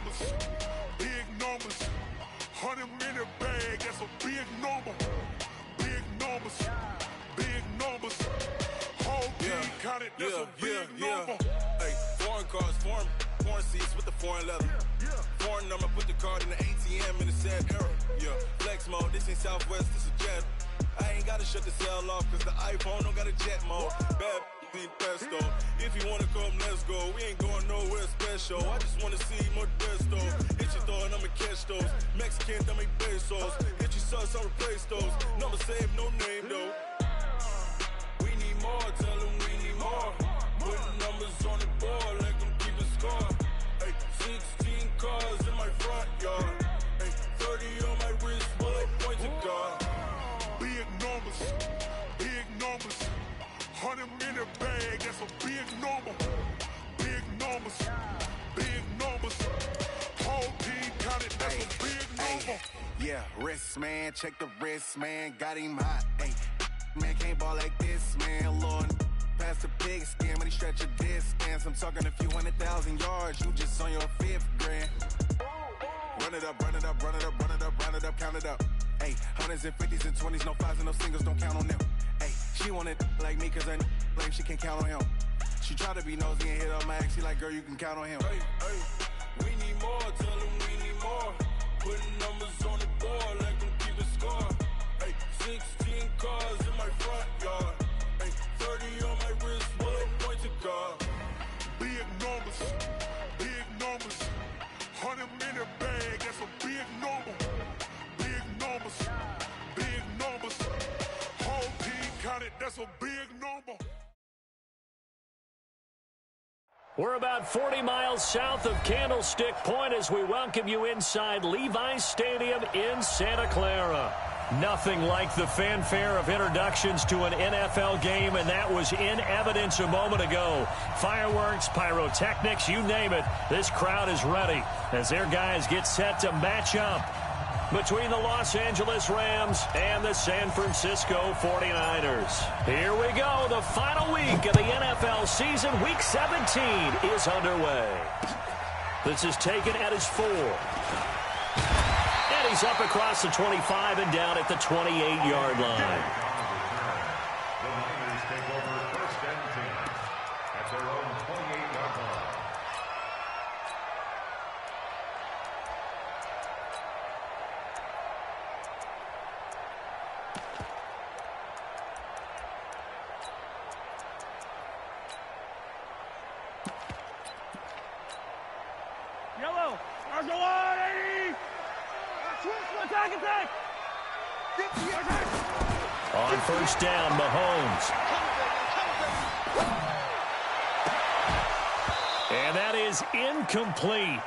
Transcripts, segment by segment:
numbers, big numbers. 100-minute bag, that's a big number. Big numbers, big numbers. Whole team counted, that's a big number. Hey, foreign cars, foreign seats with the foreign leather. Foreign number, put the card in the ATM in the sad era. Yeah, flex mode, this ain't Southwest, this is Jet. I ain't gotta shut the cell off, cause the iPhone don't got a jet mode. Bad need pesto. If you wanna come, let's go. We ain't going nowhere special. I just wanna see more Modesto. Hit your throw and I'ma catch those. Mexican, I make pesos. Hit your sauce, I'll replace those. Number save, no name though. We need more, tell them we need more. Putting numbers on the board, let them keep a score. Hey, 16 cars in my front yard. Hey, 30 on my wrist, bullet point to God. Big numbers, big numbers. 100-minute bag, that's a big number. Big numbers, big numbers. Whole team counted, that's a big number. Yeah, wrist, man, check the wrist, man. Got him hot, ayy. Man, can't ball like this, man. Lord, past the pig skin, when he stretch a distance. I'm talking a few 100,000 yards, you just on your 5th grand. Run it up, run it up, run it up, run it up, run it up, count it up. Ayy, 100s and 50s and 20s, no 5s and no singles, don't count on them. Ayy, she wanted like me cause her lame, she can't count on him. She tried to be nosy and hit up my ex, she like, girl, you can count on him. Hey, we need more, tell them we need more. Putting numbers on the board, let them keep a score. Hey, 16 cars in my front yard. Hey, 30 on my wrist, bullet point to God. Big numbers, big numbers. 100-minute bag, that's a big number. Big numbers, big numbers. Whole team counted, that's a big number. We're about 40 miles south of Candlestick Point as we welcome you inside Levi's Stadium in Santa Clara. Nothing like the fanfare of introductions to an NFL game, and that was in evidence a moment ago. Fireworks, pyrotechnics, you name it. This crowd is ready as their guys get set to match up between the Los Angeles Rams and the San Francisco 49ers. Here we go. The final week of the NFL season. Week 17 is underway. This is taken at his 4. And he's up across the 25 and down at the 28-yard line. The Niners take over 1st and 10 at their own 28-yard line. Yellow, Argo 180! Attack! On 1st down, Mahomes. And that is incomplete.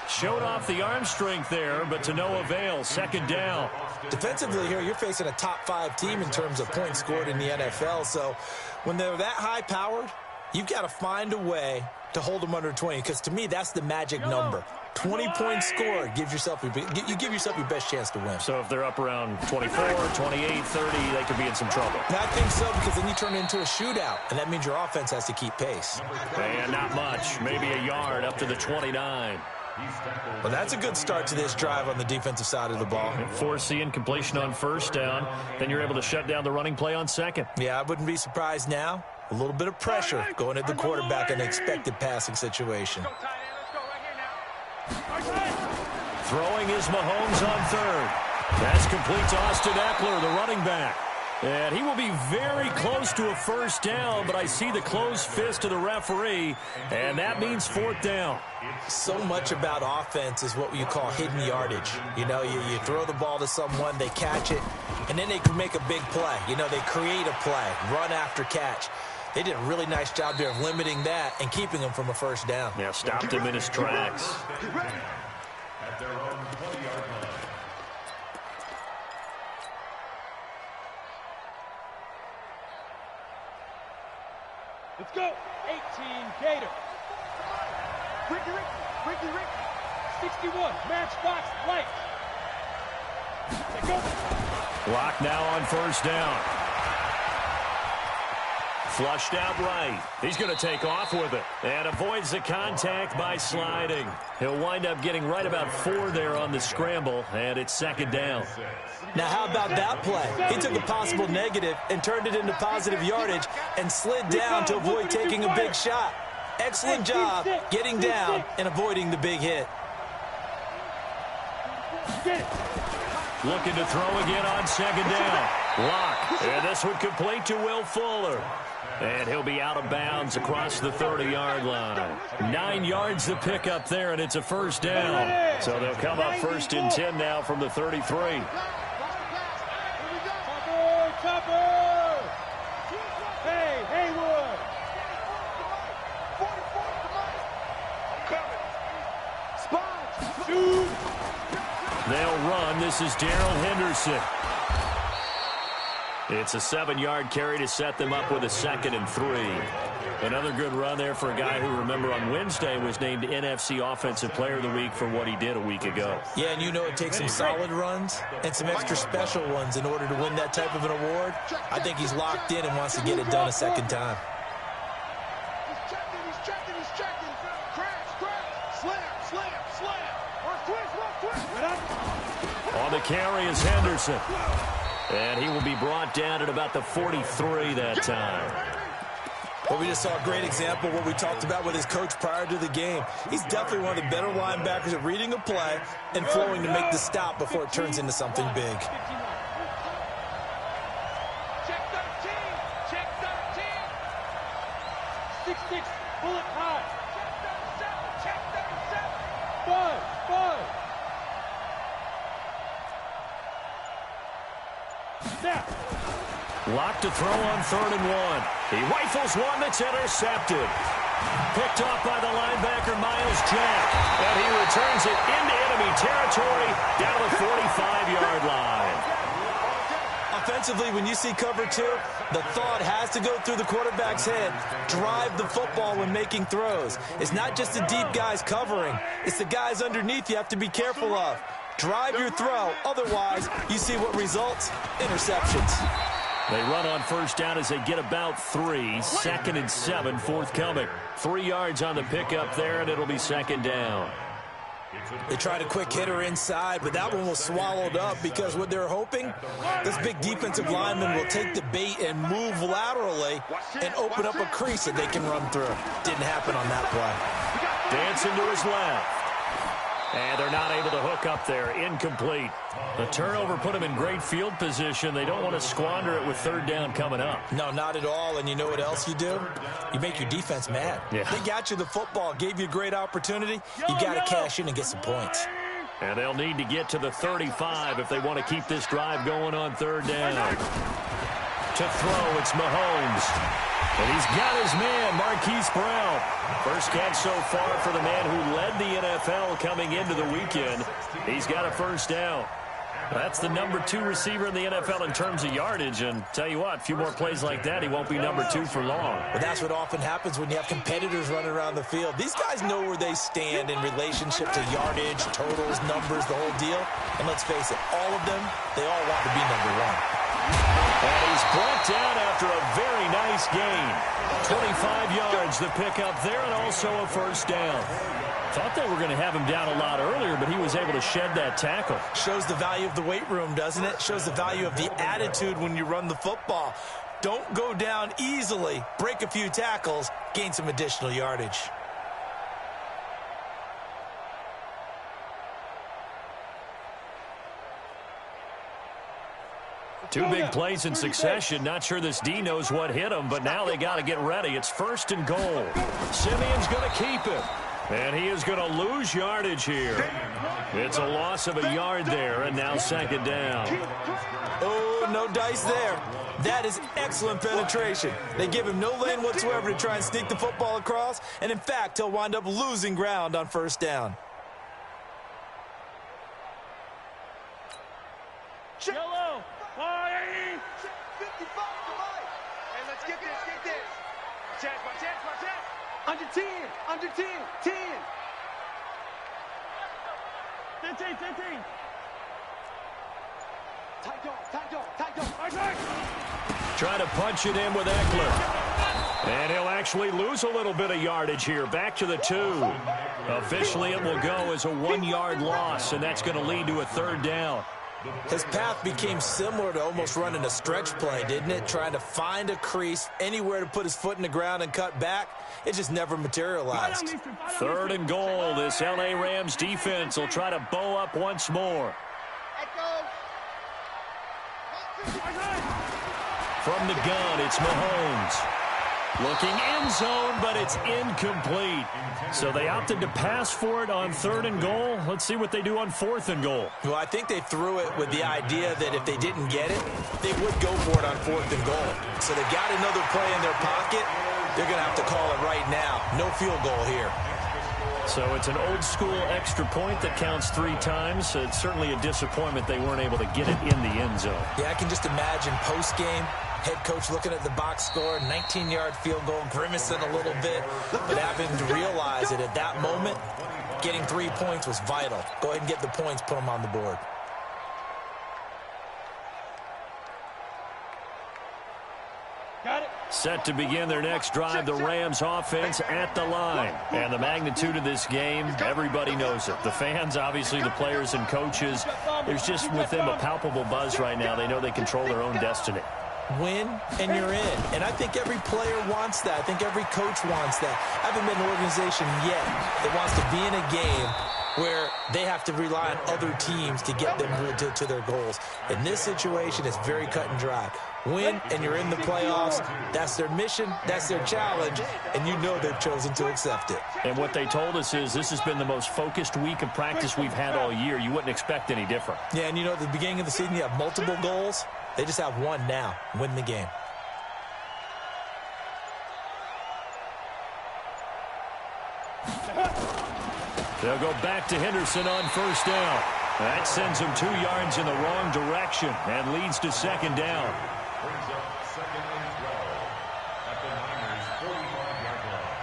Showed off the arm strength there, but to no avail. 2nd down. Defensively here, you're facing a top 5 team in terms of points scored in the NFL. So when they're that high-powered, you've got to find a way to hold them under 20, because to me, that's the magic number. 20 points scored gives yourself you give yourself your best chance to win. So if they're up around 24, 28, 30, they could be in some trouble. I think so, because then you turn it into a shootout, and that means your offense has to keep pace. And not much, maybe a yard up to the 29. Well, that's a good start to this drive on the defensive side of the ball. Forcing completion on 1st down, then you're able to shut down the running play on 2nd. Yeah, I wouldn't be surprised now. A little bit of pressure going at the quarterback in an expected passing situation. Throwing is Mahomes on 3rd. That's complete to Austin Eckler, the running back. And he will be very close to a 1st down, but I see the closed fist of the referee, and that means 4th down. So much about offense is what you call hidden yardage. You know, you throw the ball to someone, they catch it, and then they can make a big play. You know, they create a play, run after catch. They did a really nice job there of limiting that and keeping him from a 1st down. Yeah, stopped him in his tracks. At their own 20-yard line. Let's go. 18 Gator. Ricky. 61 Matchbox Light. Let's go. Block now on 1st down. Flushed out right. He's going to take off with it and avoids the contact by sliding. He'll wind up getting right about 4 there on the scramble, and it's second down. Now, how about that play? He took a possible negative and turned it into positive yardage and slid down to avoid taking a big shot. Excellent job getting down and avoiding the big hit. Looking to throw again on second down. Lock. And this one complete to Will Fuller. And he'll be out of bounds across the 30-yard line. 9 yards to pick up there, and it's a first down. So they'll come up 1st and 10 now from the 33. Chopper! Hey, Haywood! Spot! Shoot! They'll run. This is Darrell Henderson. It's a 7-yard carry to set them up with a 2nd and 3. Another good run there for a guy who, remember, on Wednesday was named NFC Offensive Player of the Week for what he did a week ago. Yeah, and you know it takes some solid runs and some extra special ones in order to win that type of an award. I think he's locked in and wants to get it done a second time. He's checking. Crash. Slam. On the carry is Henderson. And he will be brought down at about the 43 that time. Well, we just saw a great example of what we talked about with his coach prior to the game. He's definitely one of the better linebackers at reading a play and flowing to make the stop before it turns into something big. Check 13. 6-6. Bullet high. Check 37. 5. Snap. Lock to throw on 3rd and 1. He rifles one that's intercepted. Picked off by the linebacker, Miles Jack. And he returns it into enemy territory down the 45-yard line. Offensively, when you see cover 2, the thought has to go through the quarterback's head. Drive the football when making throws. It's not just the deep guys covering. It's the guys underneath you have to be careful of. Drive your throw. Otherwise, you see what results? Interceptions. They run on 1st down as they get about 3. 2nd and 7 forthcoming. 3 yards on the pickup there, and it'll be 2nd down. They tried a quick hitter inside, but that one was swallowed up because what they're hoping, this big defensive lineman will take the bait and move laterally and open up a crease that they can run through. Didn't happen on that play. Dancing to his left. And they're not able to hook up there. Incomplete. The turnover put them in great field position. They don't want to squander it with 3rd down coming up. No, not at all. And you know what else you do? You make your defense mad. Yeah. They got you the football, gave you a great opportunity. You got to cash in and get some points. And they'll need to get to the 35 if they want to keep this drive going on 3rd down. To throw, it's Mahomes. And he's got his man, Marquise Brown. First catch so far for the man who led the NFL coming into the weekend. He's got a 1st down. That's the number 2 receiver in the NFL in terms of yardage. And tell you what, a few more plays like that, he won't be number 2 for long. Well, that's what often happens when you have competitors running around the field. These guys know where they stand in relationship to yardage, totals, numbers, the whole deal. And let's face it, all of them, they all want to be number 1. And he's brought down after a very nice gain. 25 yards to pick up there and also a 1st down. Thought they were going to have him down a lot earlier, but he was able to shed that tackle. Shows the value of the weight room, doesn't it? Shows the value of the attitude when you run the football. Don't go down easily. Break a few tackles. Gain some additional yardage. Two big plays in succession. Not sure this D knows what hit him, but now they got to get ready. It's 1st and goal. Simeon's going to keep it. And he is going to lose yardage here. It's a loss of a yard there, and now 2nd down. Oh, no dice there. That is excellent penetration. They give him no lane whatsoever to try and sneak the football across, and in fact, he'll wind up losing ground on 1st down. Yellow. 580. 55 to life. Hey, let's get this. My chance. Under 10. 10. 15. Tight dog. Trying to punch it in with Eckler. And he'll actually lose a little bit of yardage here. Back to the 2. Officially, it will go as a 1-yard loss, and that's going to lead to a 3rd down. His path became similar to almost running a stretch play, didn't it? Trying to find a crease, anywhere to put his foot in the ground and cut back. It just never materialized. 3rd and goal. This L.A. Rams defense will try to bow up once more. From the gun, it's Mahomes. Looking end zone, but it's incomplete. So they opted to pass for it on 3rd and goal. Let's see what they do on 4th and goal. Well, I think they threw it with the idea that if they didn't get it, they would go for it on 4th and goal. So they got another play in their pocket. They're going to have to call it right now. No field goal here. So it's an old-school extra point that counts 3 times. So it's certainly a disappointment they weren't able to get it in the end zone. Yeah, I can just imagine post-game, head coach looking at the box score, 19-yard field goal, grimacing a little bit, but having to realize that at that moment, getting 3 points was vital. Go ahead and get the points, put them on the board. Got it. Set to begin their next drive, the Rams offense at the line. And the magnitude of this game, everybody knows it. The fans, obviously the players and coaches, there's just with them a palpable buzz right now. They know they control their own destiny. Win, and you're in. And I think every player wants that. I think every coach wants that. I haven't been an organization yet that wants to be in a game where they have to rely on other teams to get them to their goals. In this situation, it's very cut and dry. Win, and you're in the playoffs. That's their mission. That's their challenge. And you know they've chosen to accept it. And what they told us is this has been the most focused week of practice we've had all year. You wouldn't expect any different. Yeah, and you know, at the beginning of the season, you have multiple goals. They just have one now. Win the game. They'll go back to Henderson on 1st down. That sends them 2 yards in the wrong direction and leads to 2nd down. Brings up 2nd and 12 at the Niners' 45-yard line.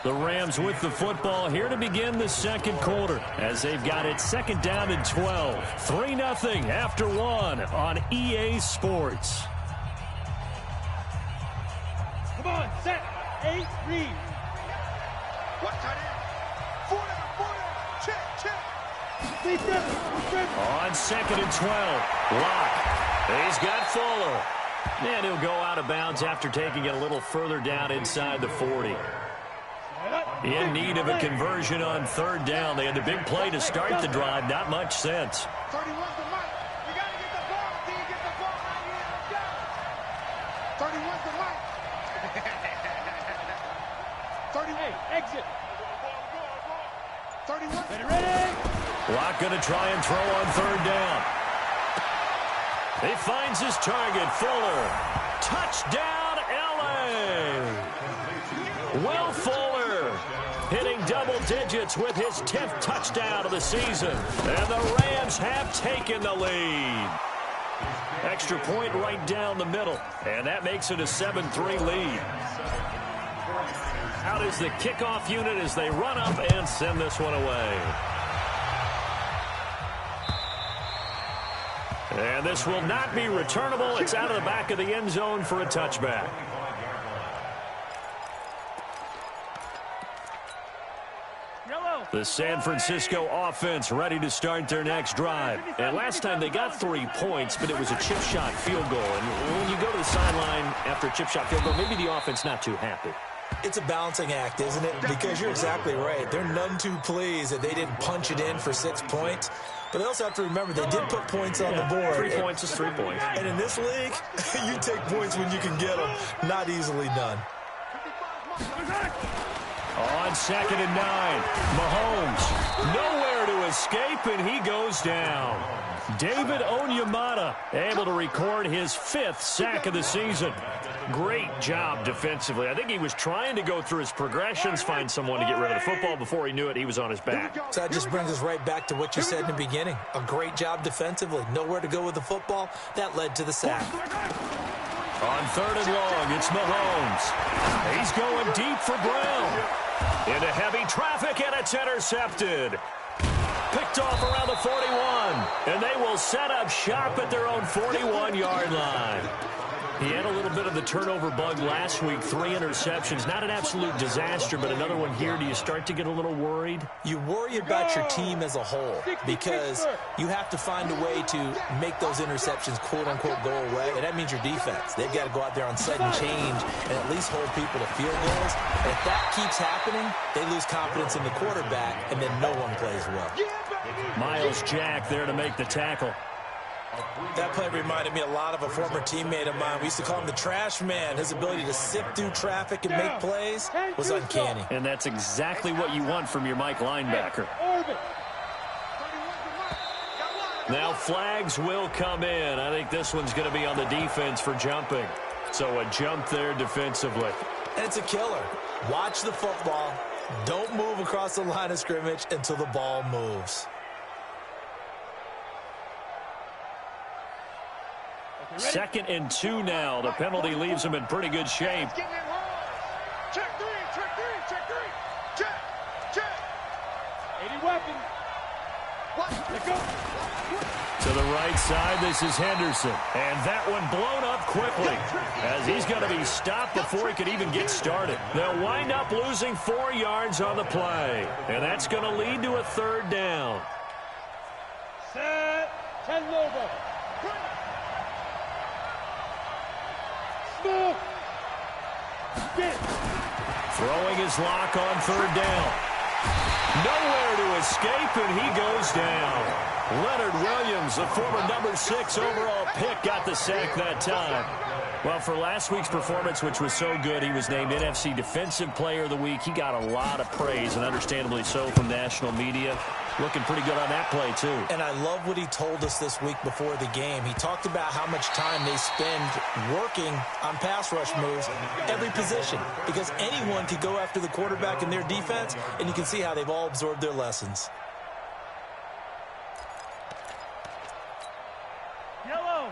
The Rams with the football here to begin the 2nd quarter as they've got it 2nd down and 12. 3-0 after 1 on EA Sports. Come on, set, 8, read. Watch tight end. 40, check. On 2nd and 12, Locke. He's got Fuller. And he'll go out of bounds after taking it a little further down inside the 40. In need of a conversion on 3rd down. They had the big play to start the drive. Not much sense. 31's the mic. You got to get the ball. Then you get the ball right here. Let's go. 31's the mic. 38, exit. 31. Ready? Locke going to try and throw on 3rd down. He finds his target, Fuller. Touchdown, L.A. Will Fuller hitting double digits with his 10th touchdown of the season. And the Rams have taken the lead. Extra point right down the middle. And that makes it a 7-3 lead. Out is the kickoff unit as they run up and send this one away. And this will not be returnable. It's out of the back of the end zone for a touchback. The San Francisco offense ready to start their next drive. And last time they got 3 points, but it was a chip shot field goal. And when you go to the sideline after a chip shot field goal, maybe the offense not too happy. It's a balancing act, isn't it? Because you're exactly right. They're none too pleased that they didn't punch it in for 6 points. But they also have to remember they did put points on the board. 3 points is 3 points. And in this league, you take points when you can get them. Not easily done. On 2nd and 9, Mahomes nowhere to escape, and he goes down. David Onyemata able to record his 5th sack of the season. Great job defensively. I think he was trying to go through his progressions, find someone to get rid of the football. Before he knew it, he was on his back. So that just brings us right back to what you said in the beginning. A great job defensively. Nowhere to go with the football. That led to the sack. On 3rd and long, it's Mahomes. He's going deep for Brown. Into heavy traffic, and it's intercepted. Picked off around the 41. And they will set up shop at their own 41-yard line. He had a little bit of the turnover bug last week, 3 interceptions. Not an absolute disaster, but another one here. Do you start to get a little worried? You worry about your team as a whole because you have to find a way to make those interceptions, quote-unquote, go away. And that means your defense. They've got to go out there on sudden change and at least hold people to field goals. And if that keeps happening, they lose confidence in the quarterback, and then no one plays well. Miles Jack there to make the tackle. That play reminded me a lot of a former teammate of mine. We used to call him the trash man. His ability to sift through traffic and make plays was uncanny. And that's exactly what you want from your Mike linebacker. Now flags will come in. I think this one's going to be on the defense for jumping. So a jump there defensively. And it's a killer. Watch the football. Don't move across the line of scrimmage until the ball moves. 2nd and 2 now. The penalty leaves him in pretty good shape. Check three. Check. 80 weapon. Let go. To the right side, this is Henderson. And that one blown up quickly as he's going to be stopped before he could even get started. They'll wind up losing 4 yards on the play. And that's going to lead to a 3rd down. Set. 10 over. Move. Spin. Throwing his lock on 3rd down. Nowhere to escape, and he goes down. Leonard Williams, the former number 6 overall pick, got the sack that time. Well, for last week's performance, which was so good, he was named NFC Defensive Player of the Week. He got a lot of praise, and understandably so, from national media. Looking pretty good on that play, too. And I love what he told us this week before the game. He talked about how much time they spend working on pass rush moves, every position, because anyone could go after the quarterback in their defense, and you can see how they've all absorbed their lessons.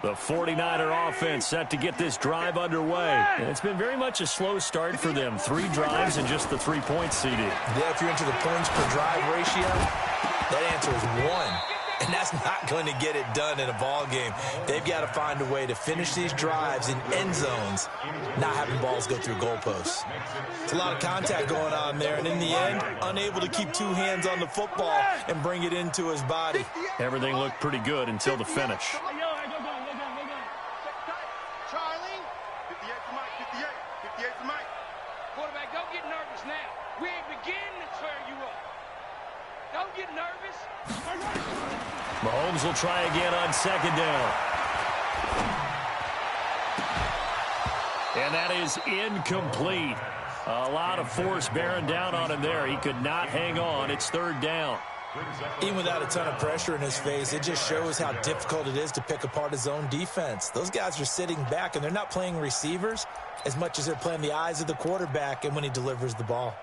The 49er offense set to get this drive underway. And it's been very much a slow start for them. 3 drives and just the 3-point CD. Yeah, if you're into the points per drive ratio, that answer is 1. And that's not going to get it done in a ball game. They've got to find a way to finish these drives in end zones, not having balls go through goalposts. It's a lot of contact going on there, and in the end, unable to keep 2 hands on the football and bring it into his body. Everything looked pretty good until the finish. Charlie. 58 for Mike. 58 for Mike. Quarterback, don't get nervous now. We ain't beginning to tear you up. Don't get nervous. Mahomes will try again on 2nd down. And that is incomplete. A lot of force bearing down on him there. He could not hang on. It's 3rd down. Even without a ton of pressure in his face, it just shows how difficult it is to pick apart his own defense. Those guys are sitting back, and they're not playing receivers as much as they're playing the eyes of the quarterback and when he delivers the ball.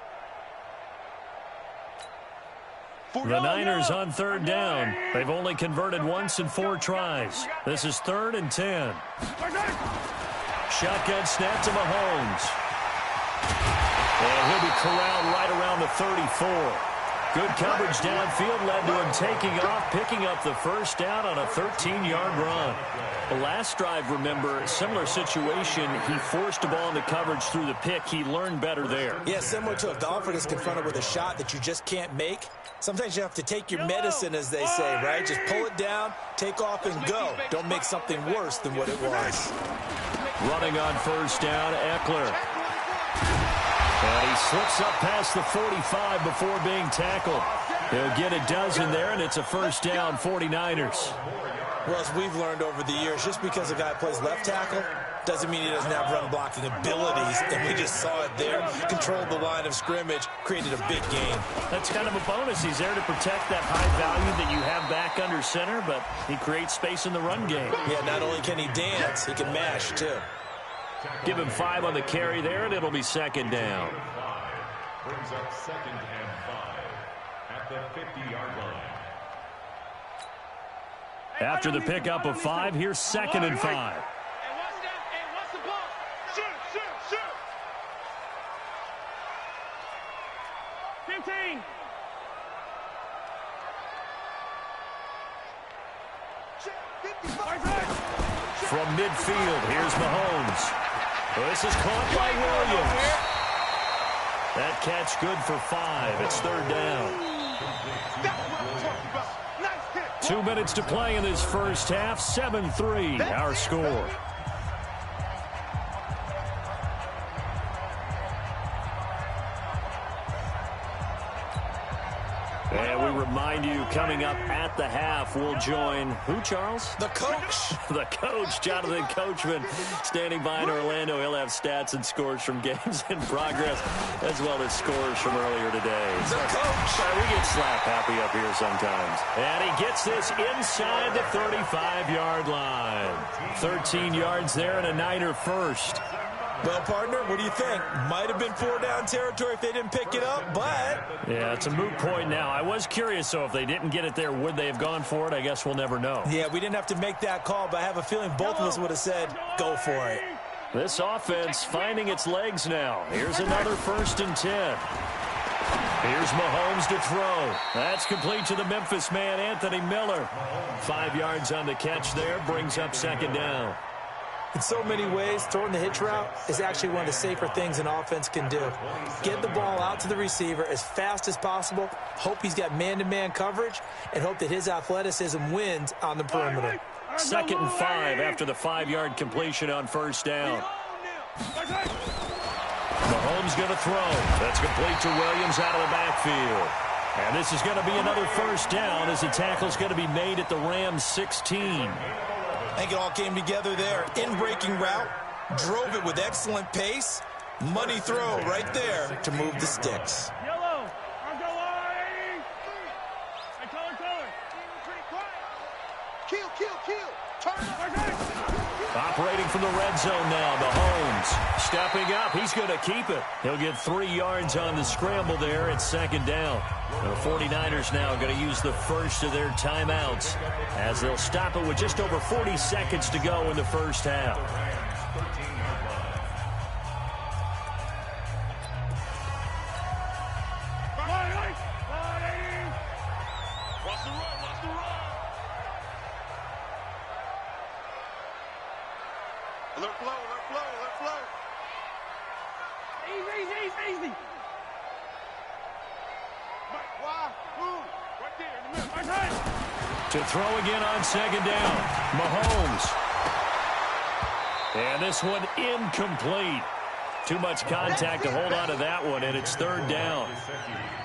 The Niners on 3rd down. They've only converted once in 4 tries. This is 3rd and 10. Shotgun snap to Mahomes. And he'll be corralled right around the 34. Good coverage downfield led to him taking off, picking up the 1st down on a 13-yard run. The last drive, remember, similar situation. He forced a ball into coverage through the pick. He learned better there. Yeah, similar to if the offense is confronted with a shot that you just can't make. Sometimes you have to take your medicine, as they say, right? Just pull it down, take off, and go. Don't make something worse than what it was. Running on 1st down, Eckler. And he slips up past the 45 before being tackled. He'll get a dozen there, and it's a 1st down, 49ers. Well, as we've learned over the years, just because a guy plays left tackle doesn't mean he doesn't have run-blocking abilities, and we just saw it there. Controlled the line of scrimmage, created a big gain. That's kind of a bonus. He's there to protect that high value that you have back under center, but he creates space in the run game. Yeah, not only can he dance, he can mash, too. Give him 5 on the carry there, and it'll be 2nd down. Brings up 2nd and 5 at the 50-yard line. After the pickup of 5, here's 2nd and 5. Hey, what's the ball? Shoot. 15. From midfield, here's Mahomes. This is caught by Williams. That catch good for 5. It's third down. That's what I'm talking about. Nice hit. 2 minutes to play in this first half. 7-3, our score. And we remind you, coming up at the half, we'll join who, Charles? The coach. The coach, Jonathan Coachman, standing by in Orlando. He'll have stats and scores from games in progress, as well as scores from earlier today. The coach. We get slap happy up here sometimes. And he gets this inside the 35-yard line. 13 yards there and a Niner first. Well, partner, what do you think? Might have been 4-down territory if they didn't pick it up, but... Yeah, it's a moot point now. I was curious, so if they didn't get it there, would they have gone for it? I guess we'll never know. Yeah, we didn't have to make that call, but I have a feeling both of us would have said, go for it. This offense finding its legs now. Here's another 1st and 10. Here's Mahomes to throw. That's complete to the Memphis man, Anthony Miller. 5 yards on the catch there, brings up 2nd down. In so many ways, throwing the hitch route is actually one of the safer things an offense can do. Get the ball out to the receiver as fast as possible, hope he's got man-to-man coverage, and hope that his athleticism wins on the perimeter. 2nd and 5 after the 5-yard completion on 1st down. Mahomes going to throw. That's complete to Williams out of the backfield. And this is going to be another 1st down as the tackle's going to be made at the Rams 16. I think it all came together there. In-breaking route, drove it with excellent pace. Money throw right there to move the sticks. Yellow. I'm going. Hey, color. Pretty quiet. Kill. Turn up. Operating from the red zone now, Mahomes stepping up. He's going to keep it. He'll get 3 yards on the scramble there at 2nd down. The 49ers now going to use the first of their timeouts as they'll stop it with just over 40 seconds to go in the first half. Watch the run. Alert flow. Easy. Why? Move. Right there in the middle. To throw again on 2nd down. Mahomes. And this one incomplete. Too much contact to hold on to that one, and it's 3rd down.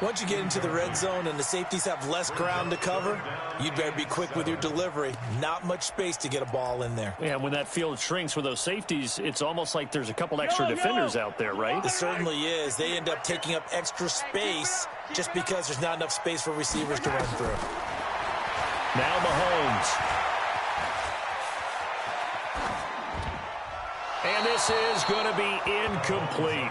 Once you get into the red zone and the safeties have less ground to cover, you'd better be quick with your delivery. Not much space to get a ball in there. Yeah, when that field shrinks with those safeties, it's almost like there's a couple extra defenders out there, right? It certainly is. They end up taking up extra space just because there's not enough space for receivers to run through. Now Mahomes. And this is going to be incomplete.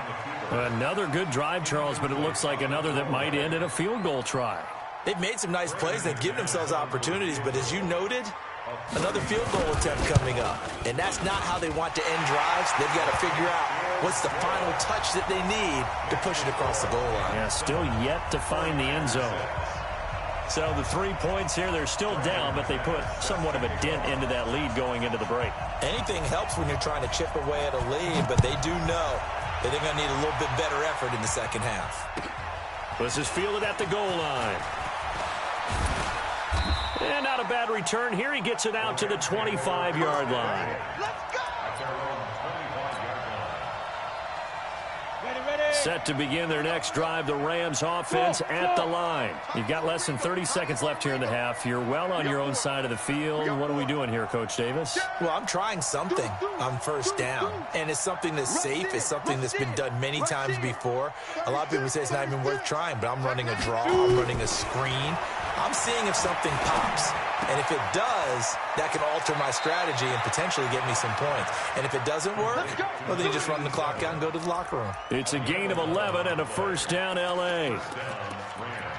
Another good drive, Charles, but it looks like another that might end in a field goal try. They've made some nice plays. They've given themselves opportunities, but as you noted, another field goal attempt coming up. And that's not how they want to end drives. They've got to figure out what's the final touch that they need to push it across the goal line. Yeah, still yet to find the end zone. So the 3 points here, they're still down, but they put somewhat of a dent into that lead going into the break. Anything helps when you're trying to chip away at a lead, but they do know that they're going to need a little bit better effort in the second half. This is fielded at the goal line. And not a bad return here. He gets it out to the 25-yard line. Let's go. Set to begin their next drive, the Rams offense at the line. You've got less than 30 seconds left here in the half. You're well on your own side of the field. What are we doing here, Coach Davis? Well, I'm trying something on 1st down, and it's something that's safe. It's something that's been done many times before. A lot of people say it's not even worth trying, but I'm running a draw. I'm running a screen. I'm seeing if something pops. And if it does, that can alter my strategy and potentially get me some points. And if it doesn't work, well, then you just run the clock out and go to the locker room. It's a gain of 11 and a 1st down, L.A.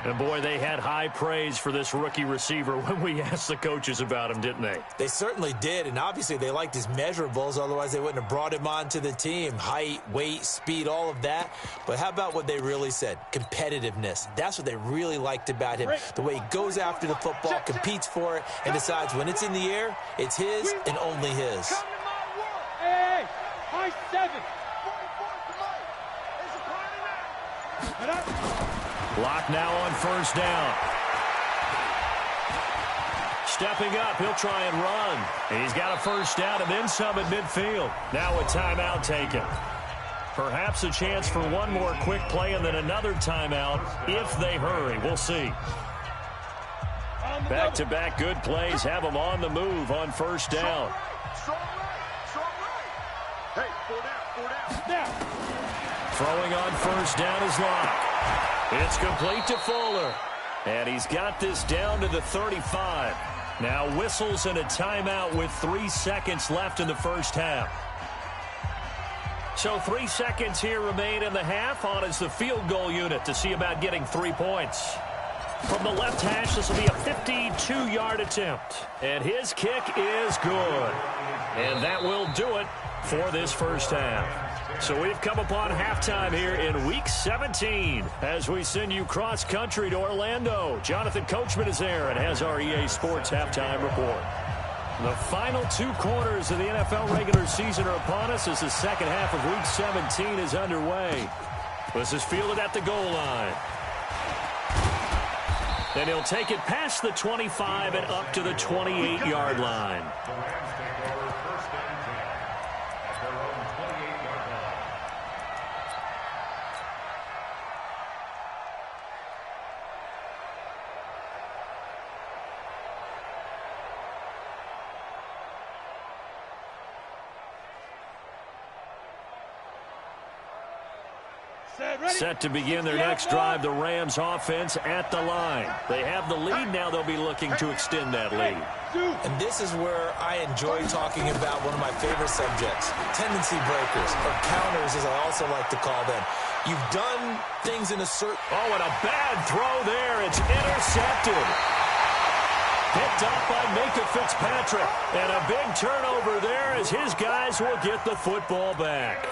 And, boy, they had high praise for this rookie receiver when we asked the coaches about him, didn't they? They certainly did, and obviously they liked his measurables. Otherwise, they wouldn't have brought him onto the team. Height, weight, speed, all of that. But how about what they really said? Competitiveness. That's what they really liked about him. The way he goes after the football, competes for it, and decides when it's in the air, it's his and only his. Hey, high 7. Lock now on first down. Stepping up, he'll try and run. And he's got a first down and then some at midfield. Now a timeout taken. Perhaps a chance for one more quick play and then another timeout if they hurry. We'll see. Back-to-back good plays have them on the move on first down. Strong right. Hey, 4 down. Throwing on first down is Locke. It's complete to Fuller. And he's got this down to the 35. Now whistles and a timeout with 3 seconds left in the first half. So 3 seconds here remain in the half. On is the field goal unit to see about getting 3 points. From the left hash, this will be a 52-yard attempt. And his kick is good. And that will do it for this first half. So we've come upon halftime here in Week 17 as we send you cross-country to Orlando. Jonathan Coachman is there and has our EA Sports halftime report. The final 2 quarters of the NFL regular season are upon us as the second half of Week 17 is underway. This is fielded at the goal line. Then he'll take it past the 25 and up to the 28-yard line. Set to begin their next drive, the Rams offense at the line. They have the lead now. They'll be looking to extend that lead. And this is where I enjoy talking about one of my favorite subjects, tendency breakers, or counters as I also like to call them. You've done things in a certain... Oh, and a bad throw there. It's intercepted. Picked up by Minka Fitzpatrick. And a big turnover there as his guys will get the football back.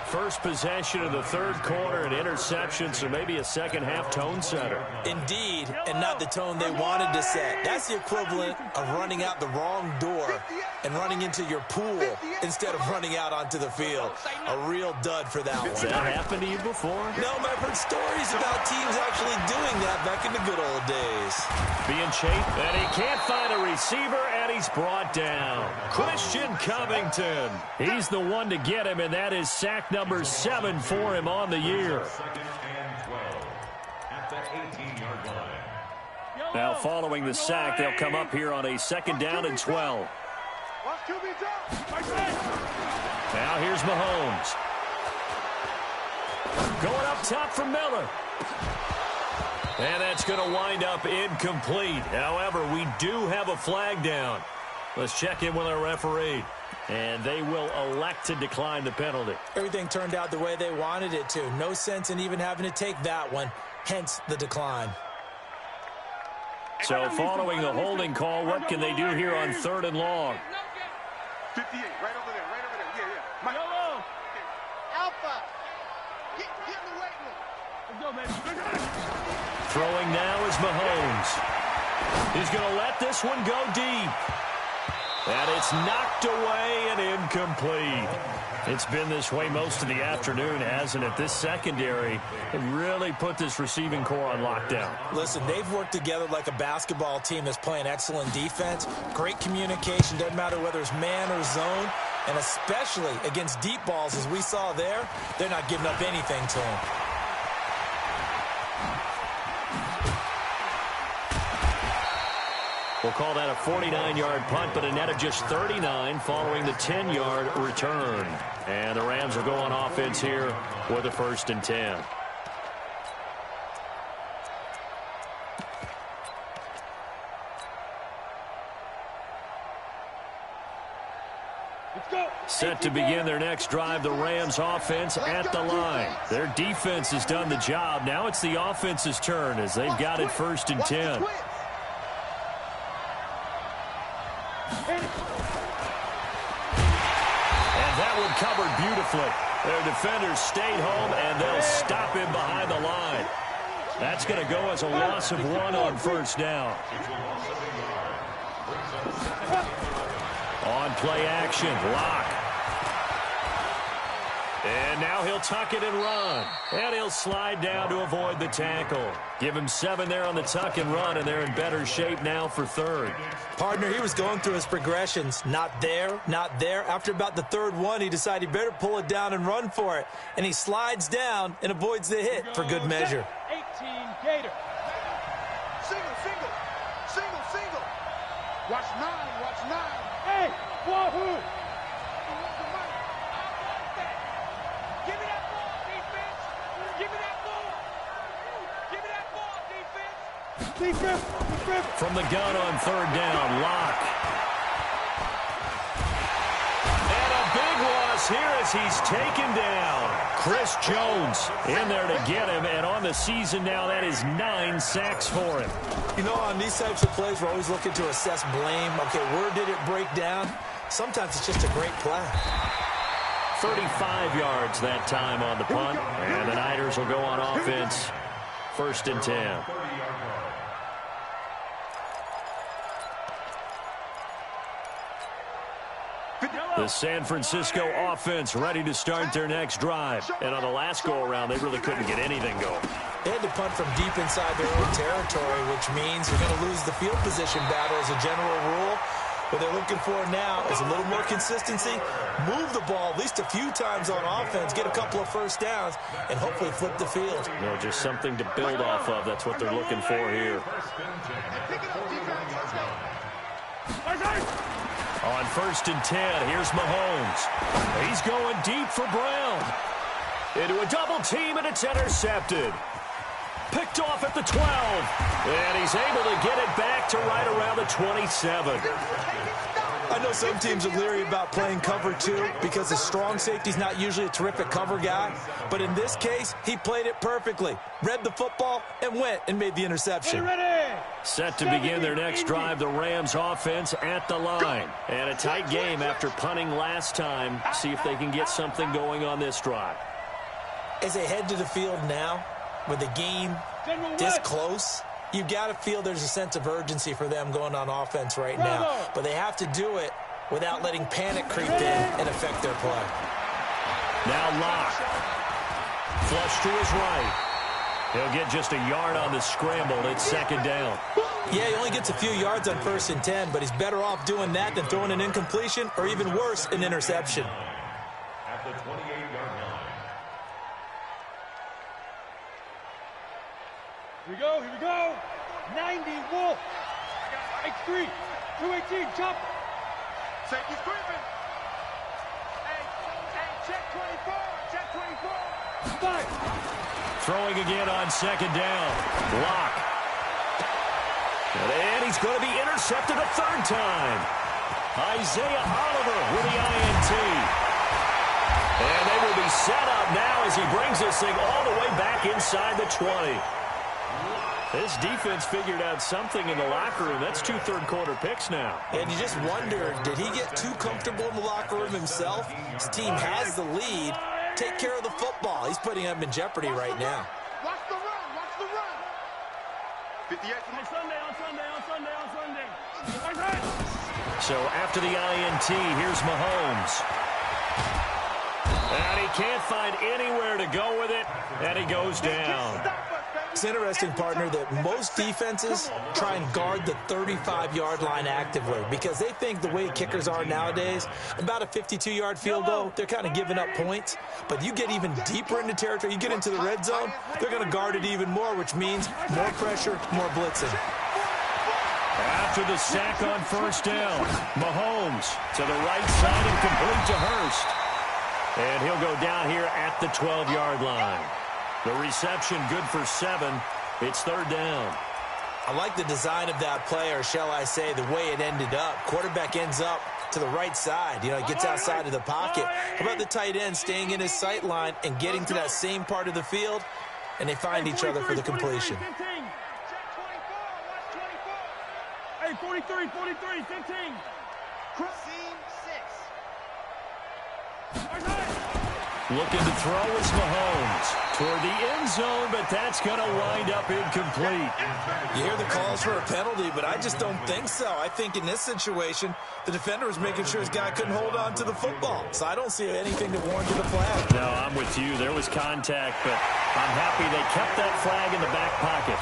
First possession of the third quarter, an interception, so maybe a second-half tone setter. Indeed, and not the tone they wanted to set. That's the equivalent of running out the wrong door and running into your pool instead of running out onto the field. A real dud for that one. Has that happened to you before? No, but I've heard stories about teams actually doing that back in the good old days. Being chased, and he can't find a receiver, and he's brought down. Christian Covington. He's the one to get him, and that is sack number 7 for him on the year. Now following the sack, they'll come up here on a 2nd down and 12. Now here's Mahomes. Going up top for Miller. And that's going to wind up incomplete. However, we do have a flag down. Let's check in with our referee. And they will elect to decline the penalty. Everything turned out the way they wanted it to. No sense in even having to take that one. Hence the decline. So following the holding call, what can they do here on 3rd and long? 58, right over there, yeah. Yellow. Alpha, get in the weight room. Let's go, baby. Throwing now is Mahomes. He's going to let this one go deep. And it's knocked away and incomplete. It's been this way most of the afternoon, hasn't it? This secondary really put this receiving core on lockdown. Listen, they've worked together like a basketball team that's playing excellent defense. Great communication, doesn't matter whether it's man or zone. And especially against deep balls, as we saw there, they're not giving up anything to them. We'll call that a 49-yard punt, but a net of just 39 following the 10-yard return. And the Rams will go on offense here with a 1st and 10. Set to begin their next drive, the Rams offense at the line. Their defense has done the job. Now it's the offense's turn as they've got it 1st and 10. And that one covered beautifully. Their defenders stayed home, and they'll stop him behind the line. That's going to go as a loss of 1 on 1st down. On play action, Locke. And now he'll tuck it and run. And he'll slide down to avoid the tackle. Give him 7 there on the tuck and run, and they're in better shape now for 3rd. Partner, he was going through his progressions. Not there, not there. After about the 3rd one, he decided he better pull it down and run for it. And he slides down and avoids the hit for good measure. 18 Gator. Single, single. Single, single. Watch 9, watch 9. Hey, Wahoo! Give me that ball, defense. Give me that ball. Give me that ball, defense. Defense. From the gun on 3rd down, Locke. And a big loss here as he's taken down. Chris Jones in there to get him, and on the season now, that is 9 sacks for him. You know, on these types of plays, we're always looking to assess blame. Okay, where did it break down? Sometimes it's just a great play. 35 yards that time on the punt, and the Niners will go on offense. 1st and 10. The San Francisco offense ready to start their next drive. And on the last go-around, they really couldn't get anything going. They had to punt from deep inside their own territory, which means you're going to lose the field position battle as a general rule. What they're looking for now is a little more consistency, move the ball at least a few times on offense, get a couple of 1st downs, and hopefully flip the field. You know, just something to build off of. That's what they're looking for here. On 1st and 10, here's Mahomes. He's going deep for Brown. Into a double team, and it's intercepted. Picked off at the 12. And he's able to get it back to right around the 27. I know some teams are leery about playing cover 2 because the strong safety's not usually a terrific cover guy. But in this case, he played it perfectly. Read the football and went and made the interception. Set to begin their next drive, the Rams offense at the line. And a tight game after punting last time. See if they can get something going on this drive. As they head to the field now, with the game this close, you've got to feel there's a sense of urgency for them going on offense right now. But they have to do it without letting panic creep in and affect their play. Now Locke. Flush to his right. He'll get just a yard on the scramble. It's 2nd down. Yeah, he only gets a few yards on 1st and 10, but he's better off doing that than throwing an incompletion or even worse, an interception. At the 28-yard line. Here we go. 90 Wolf. X3. 218, chop. Safety's creeping. Hey, check 24. Check 24. 5. Throwing again on 2nd down. Locke. And he's going to be intercepted a 3rd time. Isaiah Oliver with the INT. And they will be set up now as he brings this thing all the way back inside the 20. This defense figured out something in the locker room. That's 2 third-quarter picks now. And you just wonder, did he get too comfortable in the locker room himself? His team has the lead. Take care of the football. He's putting them in jeopardy right now. Watch the run. Watch the run. 58 On Sunday. So after the INT, here's Mahomes. And he can't find anywhere to go with it, and he goes down. It's interesting, partner, that most defenses try and guard the 35-yard line actively because they think the way kickers are nowadays, about a 52-yard field goal, they're kind of giving up points. But you get even deeper into territory, you get into the red zone, they're going to guard it even more, which means more pressure, more blitzing. After the sack on 1st down, Mahomes to the right side and complete to Hurst. And he'll go down here at the 12-yard line. The reception good for 7. It's 3rd down. I like the design of that play, or shall I say the way it ended up. Quarterback ends up to the right side. You know, he gets outside of the pocket. How about the tight end staying in his sight line and getting to that same part of the field, and they find each other for the completion. Hey, 43, 15. Seam 6. Looking to throw is Mahomes toward the end zone, but that's going to wind up incomplete. You hear the calls for a penalty, but I just don't think so. I think in this situation, the defender was making sure his guy couldn't hold on to the football. So I don't see anything that warranted a flag. No, I'm with you. There was contact, but I'm happy they kept that flag in the back pocket.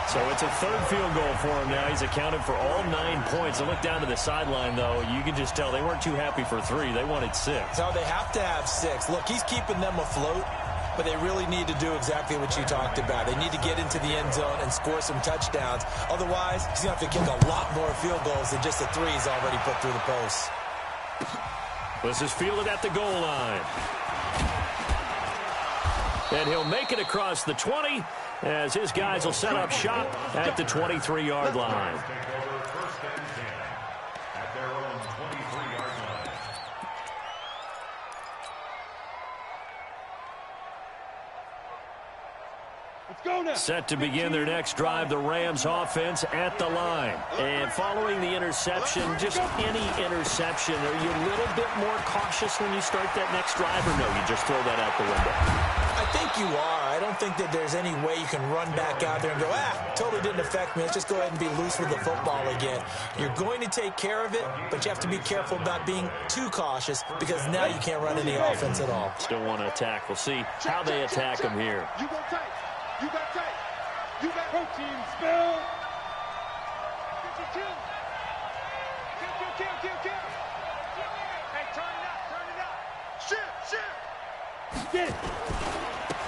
So it's a third field goal for him now. He's accounted for all 9 points. I look down to the sideline, though. You can just tell they weren't too happy for 3. They wanted 6. No, they have to have 6. Look, he's keeping them afloat, but they really need to do exactly what you talked about. They need to get into the end zone and score some touchdowns. Otherwise, he's going to have to kick a lot more field goals than just the 3 he's already put through the post. This is fielded at the goal line. And he'll make it across the 20 as his guys will set up shop at the 23-yard line. At their own 23-yard line. Let's go now. Set to begin their next drive, the Rams offense at the line. And following the interception, just any interception, are you a little bit more cautious when you start that next drive, or no, you just throw that out the window? I think you are. I don't think that there's any way you can run back out there and go, totally didn't affect me. Let's just go ahead and be loose with the football again. You're going to take care of it, but you have to be careful about being too cautious because now you can't run any offense at all. Still want to attack. We'll see how they attack him here. You go tight. You got tight. You got Protein spill. 52. Kill. Hey, turn it up. Shoot. Get it.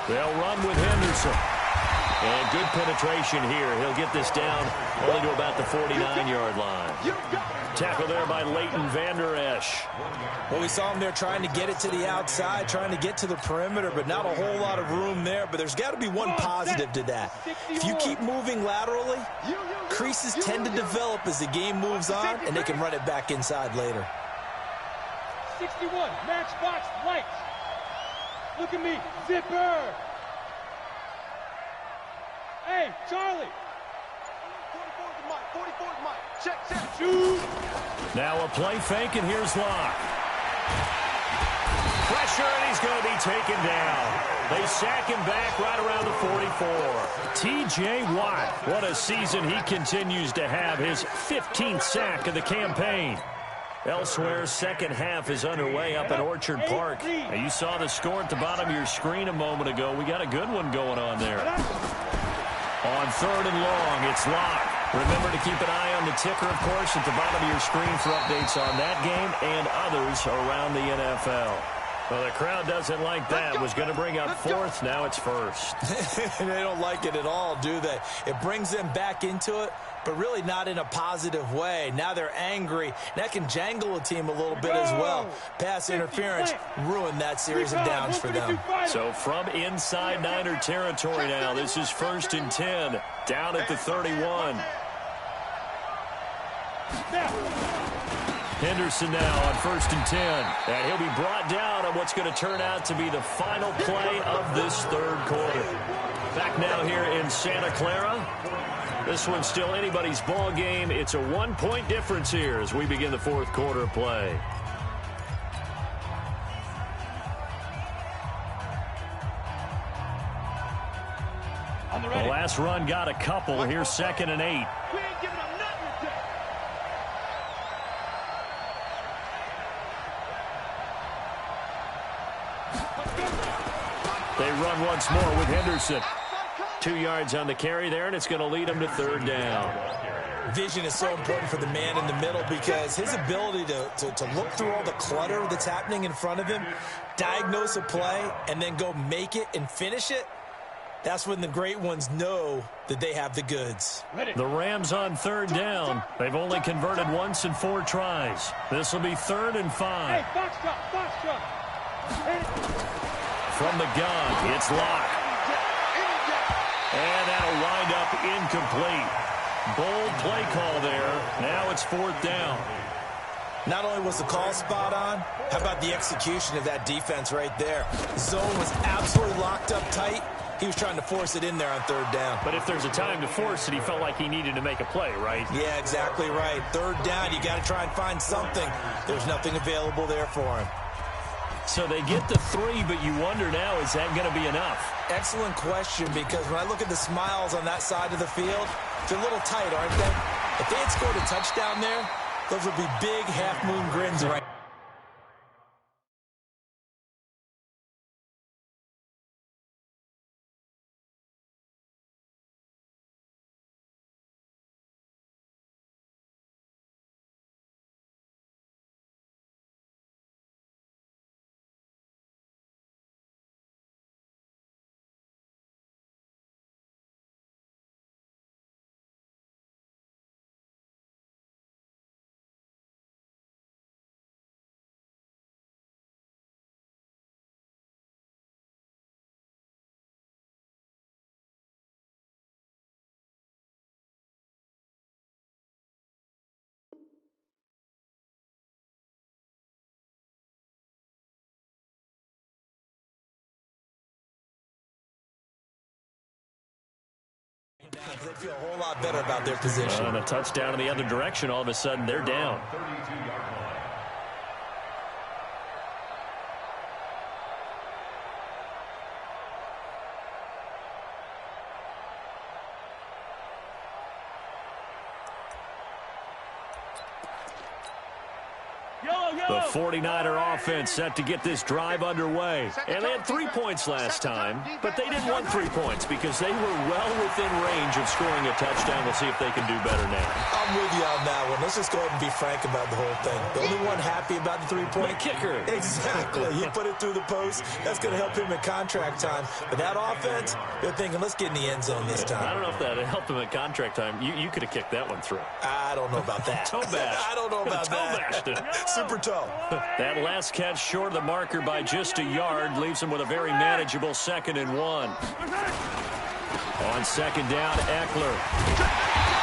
They'll run with Henderson. And good penetration here. He'll get this down only to about the 49-yard line. Tackle there by Leighton Vander Esch. Well, we saw him there trying to get it to the outside, trying to get to the perimeter, but not a whole lot of room there. But there's got to be one positive to that. If you keep moving laterally, creases tend to develop as the game moves on, and they can run it back inside later. 61, matchbox lights. Look at me, zipper. Hey, Charlie. 44's Mike. Check. Shoot. Now a play fake, and here's Locke. Pressure, and he's going to be taken down. They sack him back right around the 44. T.J. Watt, what a season he continues to have. His 15th sack of the campaign. Elsewhere, second half is underway up at Orchard Park. Now, you saw the score at the bottom of your screen a moment ago. We got a good one going on there. On 3rd and long, it's Locke. Remember to keep an eye on the ticker, of course, at the bottom of your screen for updates on that game and others around the NFL. Well, the crowd doesn't like that. Was going to bring up 4th. Now it's 1st. They don't like it at all, do they? It brings them back into it, but really not in a positive way. Now they're angry. That can jangle a team a little bit as well. Pass interference ruined that series of downs for them. So from inside Niner territory now, this is 1st and 10, down at the 31. Henderson now on 1st and 10. And he'll be brought down on what's going to turn out to be the final play of this 3rd quarter. Back now here in Santa Clara. This one's still anybody's ball game. It's a 1-point difference here as we begin the 4th quarter of play. The last run got a couple. Here's 2nd and 8. We ain't giving them nothing today. They run once more with Henderson. 2 yards on the carry there, and it's going to lead them to 3rd down. Vision is so important for the man in the middle because his ability to look through all the clutter that's happening in front of him, diagnose a play, and then go make it and finish it, that's when the great ones know that they have the goods. The Rams on 3rd down. They've only converted once in 4 tries. This will be 3rd and 5. Hey, box drop. From the gun, it's Locke. And that'll wind up incomplete. Bold play call there. Now it's 4th down. Not only was the call spot on, how about the execution of that defense right there? Zone was absolutely locked up tight. He was trying to force it in there on third down. But if there's a time to force it, he felt like he needed to make a play, right? Yeah, exactly right. Third down, you got to try and find something. There's nothing available there for him. So they get the 3, but you wonder now, is that going to be enough? Excellent question, because when I look at the smiles on that side of the field, they're a little tight, aren't they? If they had scored a touchdown there, those would be big half-moon grins right now. They feel a whole lot better about their position. And a touchdown in the other direction, all of a sudden they're down. 32-yard line. The 49er offense set to get this drive underway. And they had 3 points last time, but they didn't want 3 points because they were well within range of scoring a touchdown. We'll see if they can do better now. I'm with you on that one. Let's just go ahead and be frank about the whole thing. The only one happy about the 3-point kicker. Exactly. He put it through the post. That's going to help him in contract time. But that offense, they're thinking, let's get in the end zone this time. I don't know if that helped him in contract time. You could have kicked that one through. I don't know about that. Toe bash. I don't know about Toe bashed it. Super toe. That last catch short of the marker by just a yard leaves him with a very manageable 2nd and 1. On 2nd down, Eckler.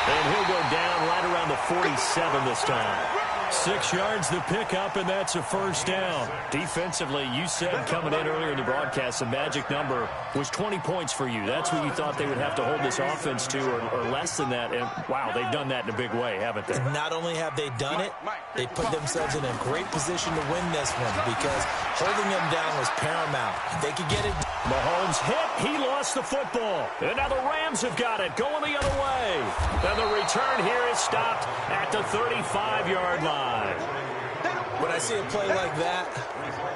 And he'll go down right around the 47 this time. 6 yards the pickup, and that's a first down. Defensively, you said coming in earlier in the broadcast, the magic number was 20 points for you. That's what you thought they would have to hold this offense to, or less than that. And, wow, they've done that in a big way, haven't they? Not only have they done it, they put themselves in a great position to win this one because holding them down was paramount. If they could get it. Mahomes hit. He lost the football. And now the Rams have got it going the other way. And the return here is stopped at the 35-yard line. When I see a play like that,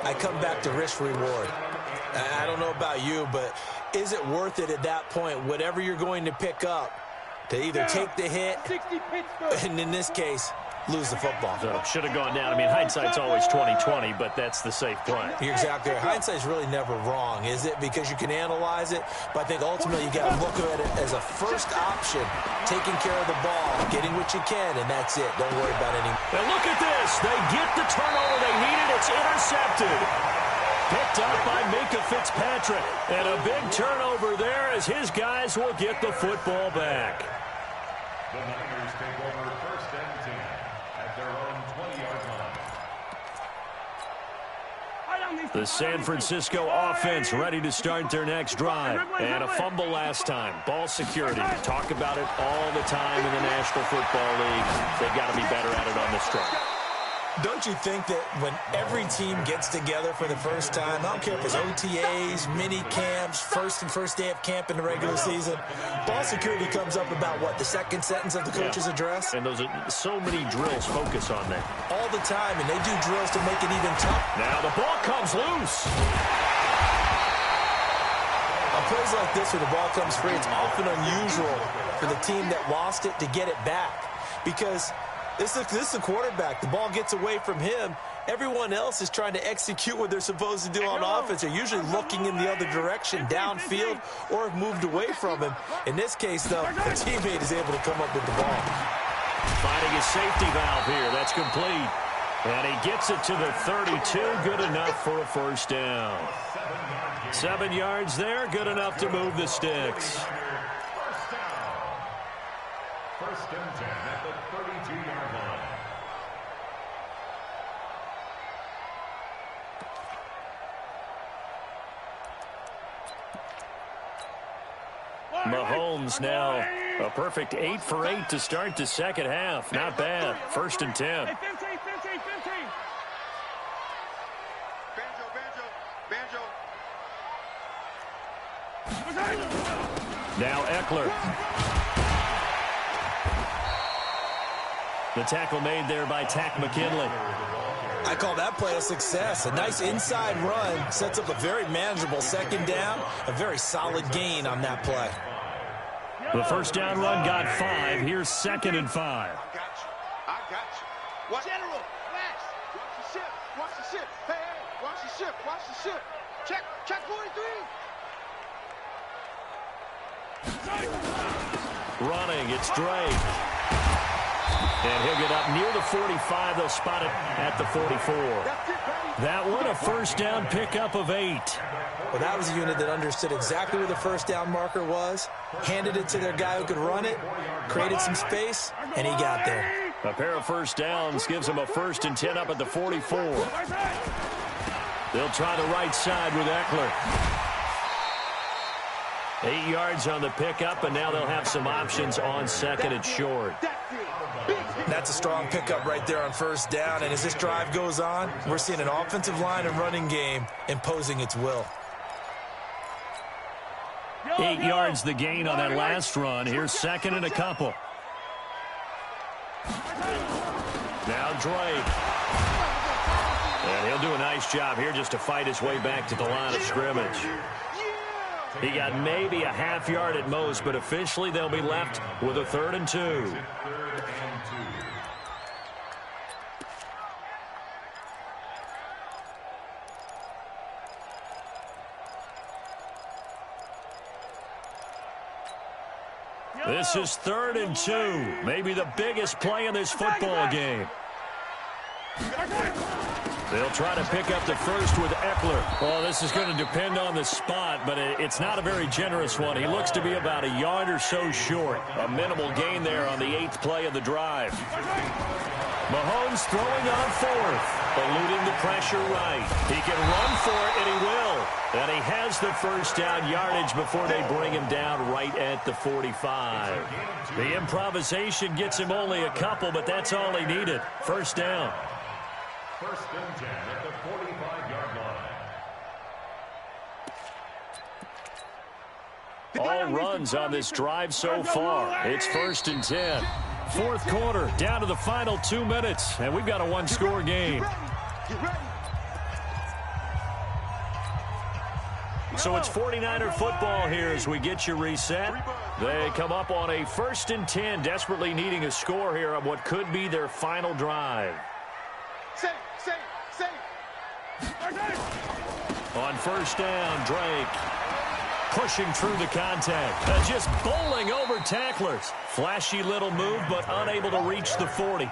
I come back to risk-reward. I don't know about you, but is it worth it at that point, whatever you're going to pick up, to either take the hit, and in this case, lose the football? So should have gone down. I mean, hindsight's always 20/20, but that's the safe play. You're exactly right. Hindsight's really never wrong, is it? Because you can analyze it, but I think ultimately you got to look at it as a first option, taking care of the ball, getting what you can, and that's it. Don't worry about any. And look at this. They get the turnover they needed. It's intercepted. Picked up by Minka Fitzpatrick. And a big turnover there as his guys will get the football back. The Niners take over 1st and 10 at their own 20-yard line. The San Francisco offense ready to start their next drive. And a fumble last time. Ball security. Talk about it all the time in the National Football League. They've got to be better at it on this drive. Don't you think that when every team gets together for the first time, I don't care if it's OTAs, mini camps, first day of camp in the regular season, ball security comes up about, what, the second sentence of the coach's address? And those are so many drills focus on that. All the time, and they do drills to make it even tougher. Now the ball comes loose. On plays like this where the ball comes free, it's often unusual for the team that lost it to get it back because this is a quarterback. The ball gets away from him. Everyone else is trying to execute what they're supposed to do on offense. They're usually looking in the other direction, downfield, or have moved away from him. In this case, though, the teammate is able to come up with the ball. Finding his safety valve here. That's complete. And he gets it to the 32. Good enough for a first down. 7 yards there. Good enough to move the sticks. First and 10 at the 32-yard line. Mahomes now a perfect 8 for 8 to start the second half. Not bad. 1st and 10. Hey, 15. Now Eckler. The tackle made there by Tack McKinley. I call that play a success. A nice inside run sets up a very manageable second down. A very solid gain on that play. The first down run got 5. Here's 2nd and 5. I got you. What? General, flash. Watch the ship. Watch the ship. Hey, watch the ship. Watch the ship. Check 43. Running, it's Drake. And he'll get up near the 45. They'll spot it at the 44. That one, a first down pickup of 8. Well, that was a unit that understood exactly where the first down marker was, handed it to their guy who could run it, created some space, and he got there. A pair of first downs gives them a 1st and 10 up at the 44. They'll try the right side with Eckler. 8 yards on the pickup, and now they'll have some options on 2nd and short. That's a strong pickup right there on first down, and as this drive goes on, we're seeing an offensive line and running game imposing its will. 8 yards the gain on that last run. Here's 2nd and a couple. Now Drake. And he'll do a nice job here just to fight his way back to the line of scrimmage. He got maybe a half yard at most, but officially they'll be left with a 3rd and 2. This is 3rd and 2. Maybe the biggest play in this football game. They'll try to pick up the first with Eckler. Well, this is going to depend on the spot, but it's not a very generous one. He looks to be about a yard or so short. A minimal gain there on the 8th play of the drive. Mahomes throwing on 4th, eluding the pressure right. He can run for it, and he will. And he has the first down yardage before they bring him down right at the 45. The improvisation gets him only a couple, but that's all he needed. First down. 1st and 10 at the 45-yard line. All runs on this drive so far. It's 1st and 10. 4th quarter, down to the final 2 minutes, and we've got a one-score game. So it's 49er football here as we get you reset. They come up on a 1st and 10, desperately needing a score here on what could be their final drive. On first down, Drake pushing through the contact. Just bowling over tacklers. Flashy little move, but unable to reach the 40.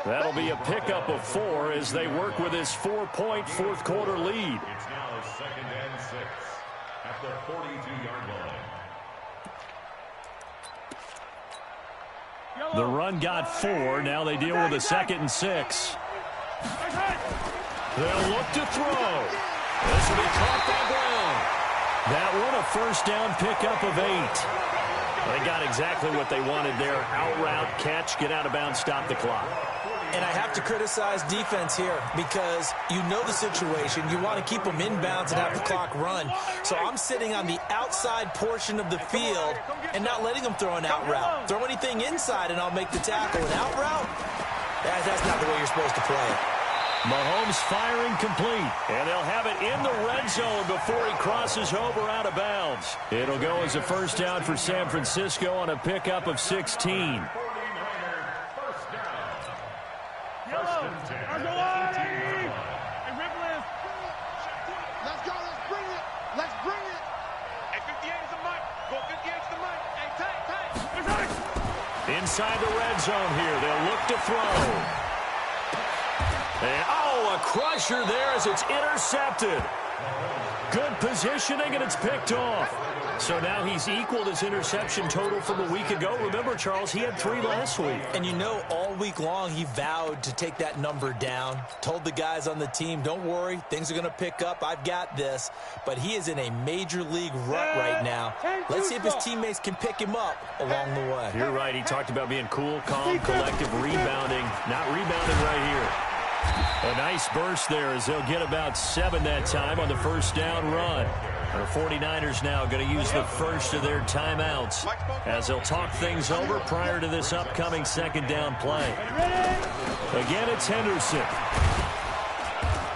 That'll be a pickup of 4 as they work with this 4-point 4th quarter lead. It's now 2nd and 6 at the 42-yard line. The run got 4. Now they deal with a 2nd and 6. They'll look to throw. This will be caught by Brown. That one, a first down pickup of 8. They got exactly what they wanted there. Out route, catch, get out of bounds, stop the clock. And I have to criticize defense here because you know the situation. You want to keep them inbounds and have the clock run. So I'm sitting on the outside portion of the field and not letting them throw an out route. Throw anything inside and I'll make the tackle. An out route? That's not the way you're supposed to play it. Mahomes firing complete, and they'll have it in the red zone before he crosses over out of bounds. It'll go as a first down for San Francisco on a pickup of 16. Inside the red zone here, they'll look to throw. And, a crusher there as it's intercepted. Good positioning, and it's picked off. So now he's equaled his interception total from a week ago. Remember, Charles, he had 3 last week. And you know, all week long he vowed to take that number down. Told the guys on the team, don't worry, things are going to pick up. I've got this. But he is in a major league rut right now. Let's see if his teammates can pick him up along the way. You're right. He talked about being cool, calm, collective, rebounding. Not rebounding right here. A nice burst there as they'll get about 7 that time on the first down run. The 49ers now going to use the first of their timeouts as they'll talk things over prior to this upcoming second down play. Again, it's Henderson.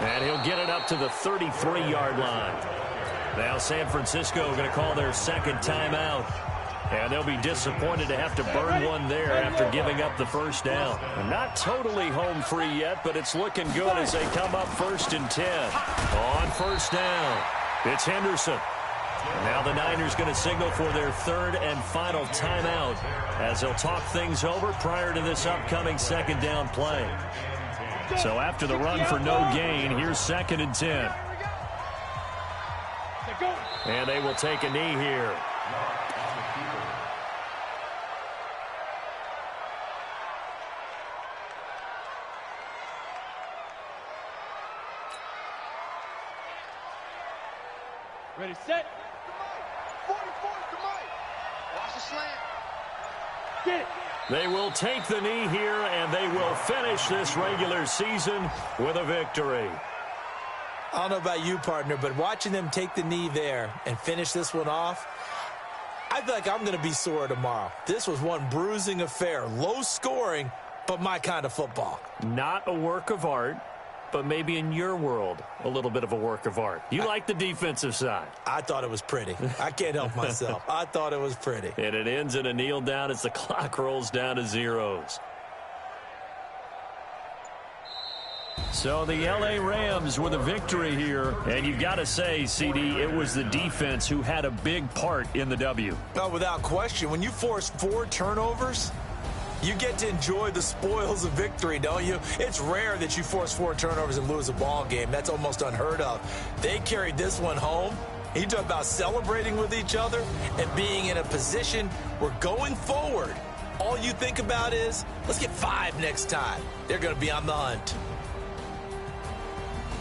And he'll get it up to the 33-yard line. Now San Francisco going to call their second timeout. And they'll be disappointed to have to burn one there after giving up the first down. Not totally home free yet, but it's looking good as they come up 1st and 10. On first down, it's Henderson. Now the Niners going to signal for their 3rd and final timeout as they'll talk things over prior to this upcoming second down play. So after the run for no gain, here's 2nd and 10. And they will take a knee here. Ready, set. 44 to Mike. Watch the slant. Get it. They will take the knee here, and they will finish this regular season with a victory. I don't know about you, partner, but watching them take the knee there and finish this one off, I feel like I'm going to be sore tomorrow. This was one bruising affair. Low scoring, but my kind of football. Not a work of art, but maybe in your world, a little bit of a work of art. You like the defensive side. I thought it was pretty. I can't help myself. I thought it was pretty. And it ends in a kneel down as the clock rolls down to zeros. So the L.A. Rams with a victory here. And you've got to say, CD, it was the defense who had a big part in the W. No, without question. When you force 4 turnovers, you get to enjoy the spoils of victory, don't you? It's rare that you force 4 turnovers and lose a ball game. That's almost unheard of. They carried this one home. You talk about celebrating with each other and being in a position where going forward, all you think about is, let's get 5 next time. They're going to be on the hunt.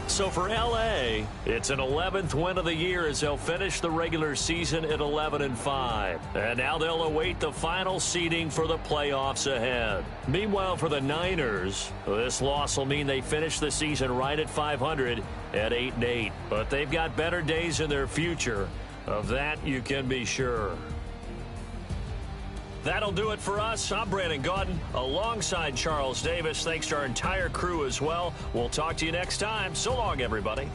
So for L.A., it's an 11th win of the year as they'll finish the regular season at 11-5. And now they'll await the final seeding for the playoffs ahead. Meanwhile, for the Niners, this loss will mean they finish the season right at 500 at 8-8. But they've got better days in their future. Of that, you can be sure. That'll do it for us. I'm Brandon Gaudin alongside Charles Davis. Thanks to our entire crew as well. We'll talk to you next time. So long, everybody.